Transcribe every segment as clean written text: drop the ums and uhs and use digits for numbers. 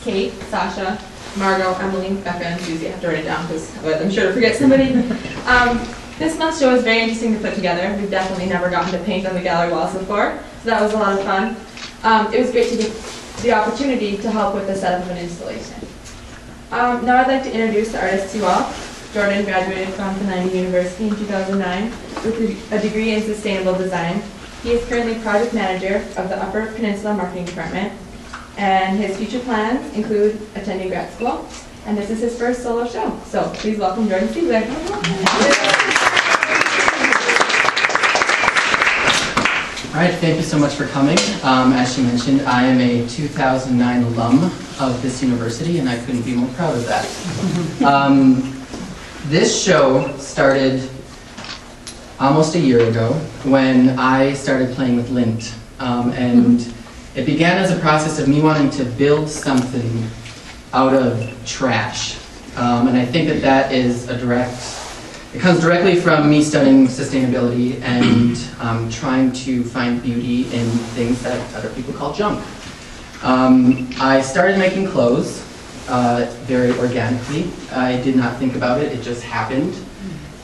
Kate, Sasha, Margot, Emily, Becca, and Susie. I have to write it down because I'm sure to forget somebody. This month's show was very interesting to put together. We've definitely never gotten to paint on the gallery walls before, so that was a lot of fun. It was great to get the opportunity to help with the setup of an installation. Now I'd like to introduce the artist to you all. Jordan graduated from Penang University in 2009 with a degree in sustainable design. He is currently project manager of the Upper Peninsula Marketing Department, and his future plans include attending grad school, and this is his first solo show. So please welcome Jordan Stiegler. All right, thank you so much for coming. As she mentioned, I am a 2009 alum of this university, and I couldn't be more proud of that. This show started almost a year ago when I started playing with lint. And it began as a process of me wanting to build something out of trash. And I think that that is it comes directly from me studying sustainability and trying to find beauty in things that other people call junk. I started making clothes very organically. I did not think about it, it just happened.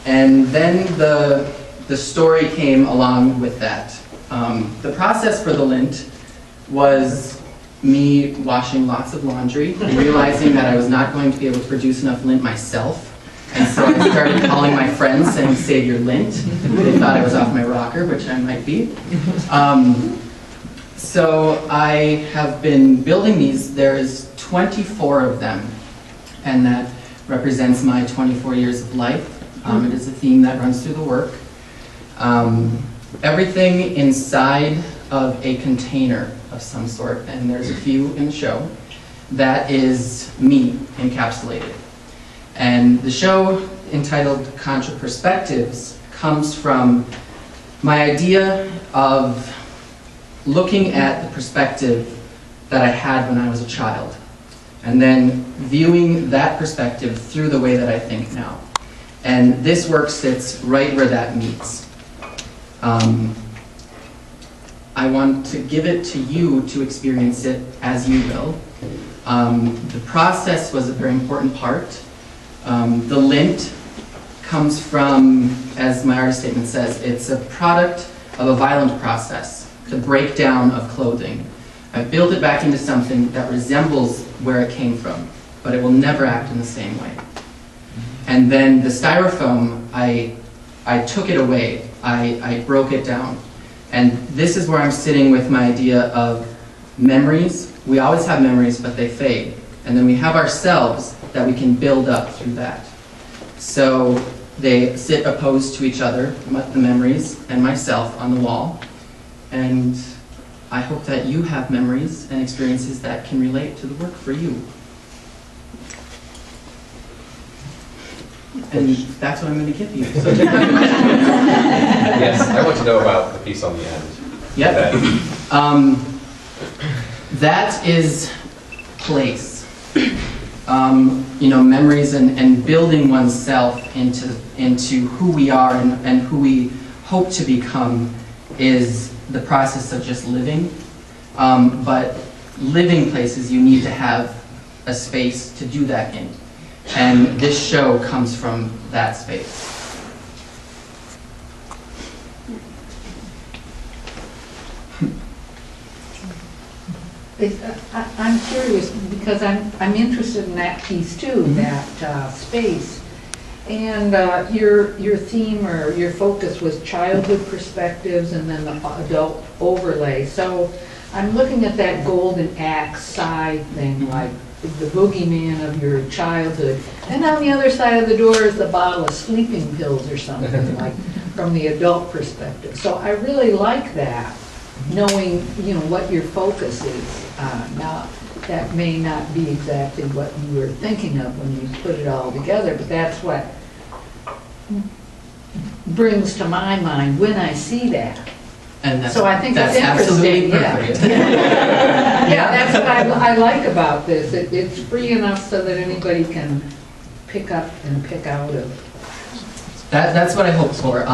And then the story came along with that. The process for the lint was me washing lots of laundry and realizing that I was not going to be able to produce enough lint myself. And so I started calling my friends saying, "Save your lint." They thought I was off my rocker, which I might be. So I have been building these. There's 24 of them, and that represents my 24 years of life. It is a theme that runs through the work. Everything inside of a container of some sort, and there's a few in the show, that is me encapsulated. And the show, entitled Contra Perspectives, comes from my idea of looking at the perspective that I had when I was a child, and then viewing that perspective through the way that I think now. And this work sits right where that meets. I want to give it to you to experience it as you will. The process was a very important part. The lint comes from, as my artist statement says, it's a product of a violent process, the breakdown of clothing. I built it back into something that resembles where it came from, but it will never act in the same way. And then the styrofoam, I took it away. I broke it down. And this is where I'm sitting with my idea of memories. We always have memories, but they fade. And then we have ourselves that we can build up through that. So they sit opposed to each other, the memories and myself on the wall. And I hope that you have memories and experiences that can relate to the work for you. And that's what I'm going to give you. So yes, I want to know about the piece on the end. Yep. That is place. You know, memories and building oneself into who we are and who we hope to become is the process of just living. But living places, you need to have a space to do that in. And this show comes from that space. I'm curious because I'm interested in that piece too, that space. And your theme or your focus was childhood perspectives and then the adult overlay. So I'm looking at that golden axe side thing, like the boogeyman of your childhood. And on the other side of the door is the bottle of sleeping pills or something, like from the adult perspective. So I really like that, knowing, you know, what your focus is. Now, that may not be exactly what you were thinking of when you put it all together, but that's what brings to my mind when I see that. And so I think that's interesting. Absolutely Yeah, that's what I like about this. It's free enough so that anybody can pick up and pick out of. That's what I hope for.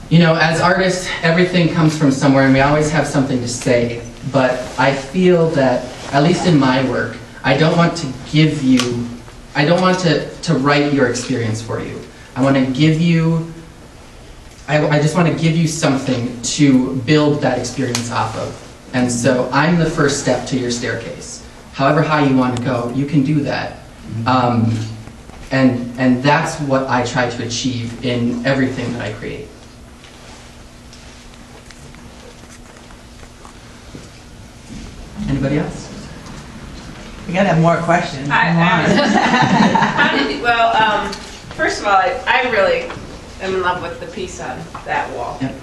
You know, as artists, everything comes from somewhere, and we always have something to say. But I feel that at least in my work, I don't want to give you, I don't want to write your experience for you. I want to give you, I just want to give you something to build that experience off of. And so I'm the first step to your staircase. However high you want to go, you can do that. And that's what I try to achieve in everything that I create. Anybody else? We gotta have more questions. Come on. How did you, well, first of all, I really am in love with the piece on that wall. Yep.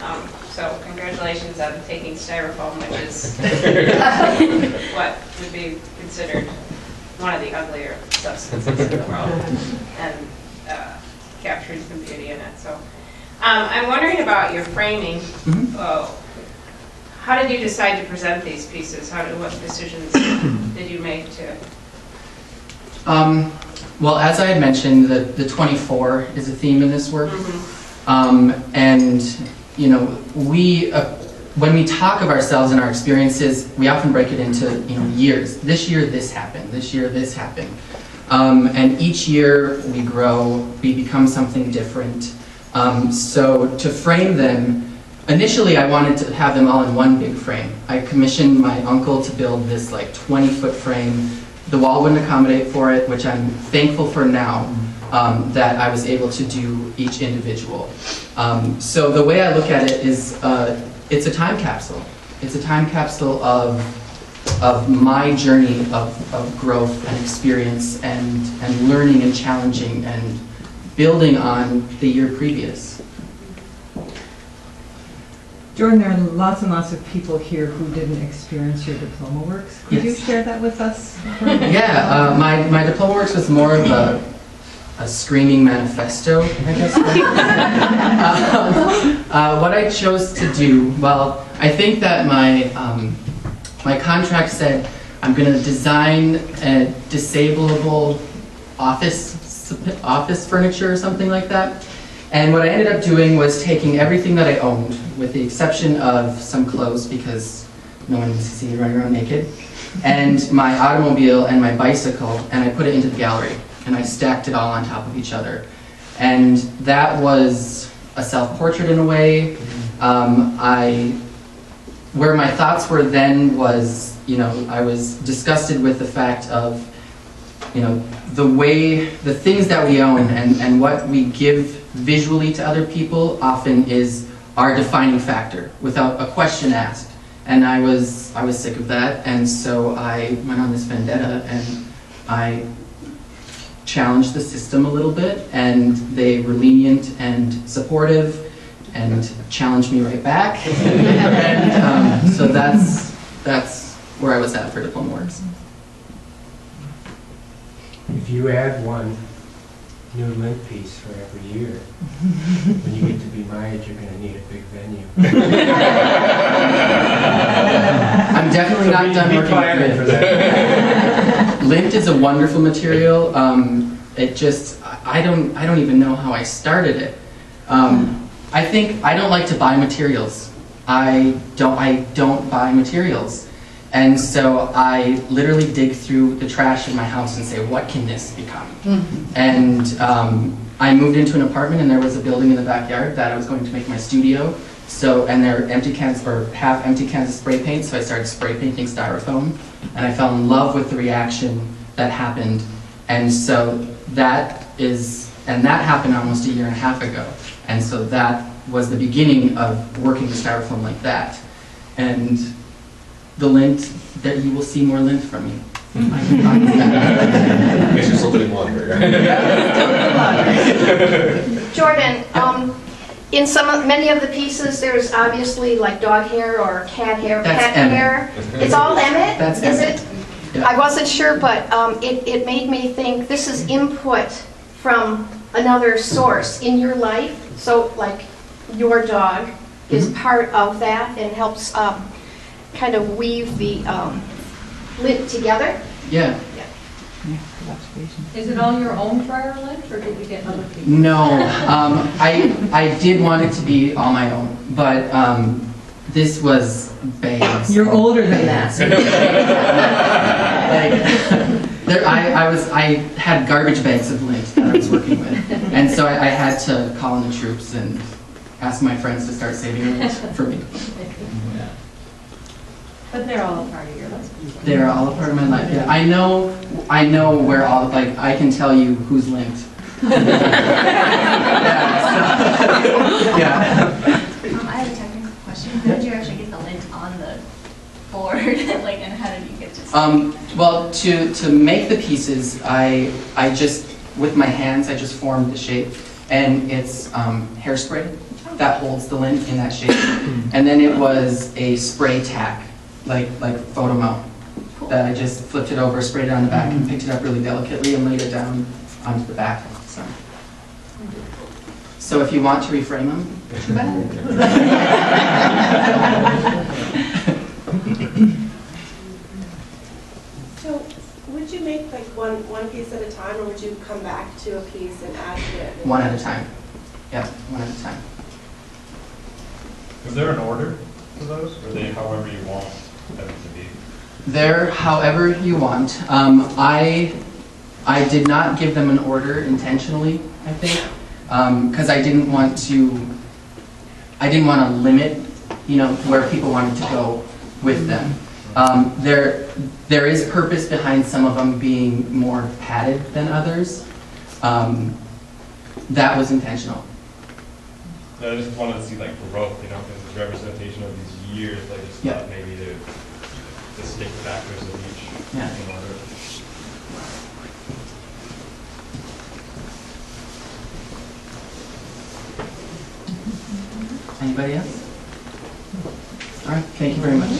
So congratulations on taking styrofoam, which is what would be considered one of the uglier substances in the world, and capturing some beauty in it. So I'm wondering about your framing. How did you decide to present these pieces? What decisions did you make to? Well, as I had mentioned, the 24 is a theme in this work. And, you know, when we talk of ourselves and our experiences, we often break it into, you know, years. This year, this happened. This year, this happened. And each year we grow, we become something different. So to frame them, initially I wanted to have them all in one big frame. I commissioned my uncle to build this like 20-foot frame. The wall wouldn't accommodate for it, which I'm thankful for now, that I was able to do each individual. So the way I look at it is, it's a time capsule. It's a time capsule of my journey of growth and experience and learning and challenging and building on the year previous. Jordan, there are lots and lots of people here who didn't experience your diploma works. Could you Yes. share that with us? Yeah, my diploma works was more of a screaming manifesto, I guess. What I chose to do, well, I think that my contract said I'm going to design a disableable office furniture or something like that. And what I ended up doing was taking everything that I owned, with the exception of some clothes because no one needs to see me running around naked, and my automobile and my bicycle, and I put it into the gallery. And I stacked it all on top of each other. And that was a self-portrait in a way. Where my thoughts were then was, you know, I was disgusted with the fact of, you know, the things that we own and what we give visually to other people often is our defining factor without a question asked. And I was sick of that, and so I went on this vendetta and I challenged the system a little bit, and they were lenient and supportive and challenged me right back. And so that's where I was at for Diploma Works. If you add one new lint piece for every year, when you get to be my age, you're going to need a big venue. I'm definitely not done working with for that. lint is a wonderful material. It just, I don't even know how I started it. I think I don't like to buy materials. I don't buy materials. And so I literally dig through the trash in my house and say, what can this become? And I moved into an apartment, and there was a building in the backyard that I was going to make my studio. So, and there are empty cans, or half empty cans of spray paint, so I started spray painting styrofoam. And I fell in love with the reaction that happened. And so that happened almost 1.5 years ago. And so that was the beginning of working with styrofoam like that. And the lint, that you will see more lint from me. Guess you're still doing laundry, right? Jordan, in many of the pieces, there's obviously like dog hair or cat hair, That's pet Emmett. hair. It's all Emmett? That's Is Emmett. it? Yeah. I wasn't sure, but it made me think this is input from another source in your life. So like your dog is part of that and helps kind of weave the lint together. Yeah. Is it all your own prior lint, or did you get other people? No, I did want it to be all my own, but this was Babe's. You're older than that. I had garbage bags of lint that I was working with, and so I had to call in the troops and ask my friends to start saving lint for me. But they're all a part of your life. They're all a part of my life. Yeah, I know where all, like, I can tell you who's lint. Yeah. I have a technical question. How did you actually get the lint on the board? Like, and how did you get to? Well, to make the pieces, I just, with my hands, I just formed the shape, and it's hairspray that holds the lint in that shape, and then it was a spray tack, like Photomo, that I just flipped it over, sprayed it on the back, and picked it up really delicately and laid it down onto the back. So if you want to reframe them, too bad. So would you make like one piece at a time, or would you come back to a piece and add to it? One at a time. Yeah, one at a time. Is there an order for those, or are they however you want them to be? They're however you want. I did not give them an order intentionally, I think, because I didn't want to limit, where people wanted to go with them. There is purpose behind some of them being more padded than others. That was intentional. I just wanted to see like growth, because it's representation of these years. I just thought maybe the stick factors of each in order. Anybody else? All right, thank you very much.